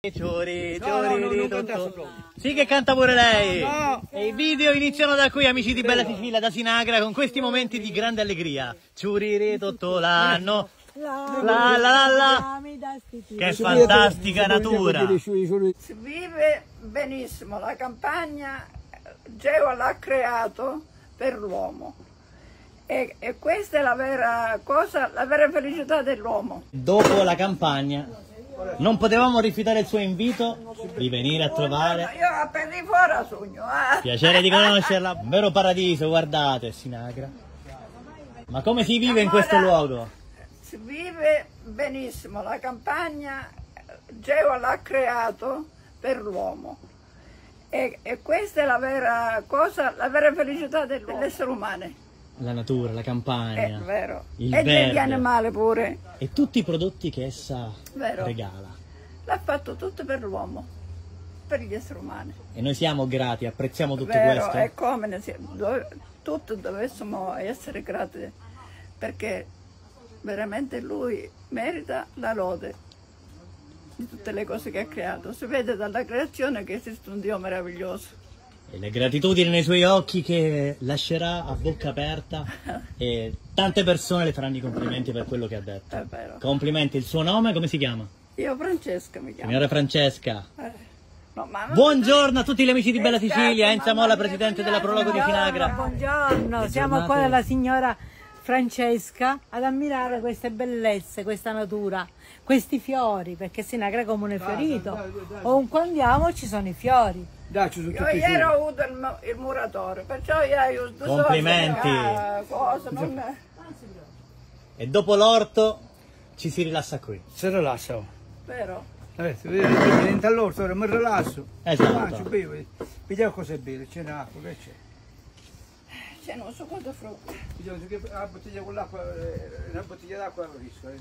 Sì che canta pure lei. No. E i video iniziano da qui, amici di Bella Sicilia, da Sinagra, con questi momenti di grande allegria. Ciurire tutto l'anno. La la la la. Che fantastica natura. Si vive benissimo, la campagna Geo l'ha creato per l'uomo e questa è la vera cosa, la vera felicità dell'uomo. Dopo la campagna non potevamo rifiutare il suo invito di venire a trovare. Io appena fuori a sogno. Piacere di conoscerla, un vero paradiso, guardate, Sinagra. Ma come si vive in questo luogo? Si vive benissimo, la campagna Geo l'ha creato per l'uomo e questa è la vera cosa, la vera felicità dell'essere umano. La natura, la campagna, È vero. il E verde degli animali pure. e tutti i prodotti che essa Vero. regala. L'ha fatto tutto per l'uomo, per gli esseri umani. E noi siamo grati, apprezziamo tutto Vero, questo. è come se tutti dovessimo essere grati, perché veramente lui merita la lode di tutte le cose che ha creato. Si vede dalla creazione che esiste un Dio meraviglioso. E la gratitudine nei suoi occhi che lascerà a bocca aperta e tante persone le faranno i complimenti per quello che ha detto. È vero. Complimenti, il suo nome come si chiama? Io Francesca mi chiamo. Signora Francesca. No, ma non- Buongiorno a tutti gli amici di Bella Sicilia, Certo, Enza mamma Molla, mia, presidente della Prologo di Sinagra. Buongiorno, siamo giornate- qua dalla signora Francesca ad ammirare queste bellezze, questa natura, questi fiori, perché Sinagra è comune fiorito. Ovunque andiamo ci sono i fiori. Io ieri ho avuto il muratore, perciò io aiuto. Complimenti. E dopo l'orto ci si rilassa qui. Si rilassa. Vero? Dentro all'orto, ora mi rilasso. Esatto. Mangio, bevo. Vediamo cosa bere, c'è l'acqua, che c'è? C'è un succo di frutta. Vediamo una bottiglia con l'acqua, una bottiglia d'acqua fresca.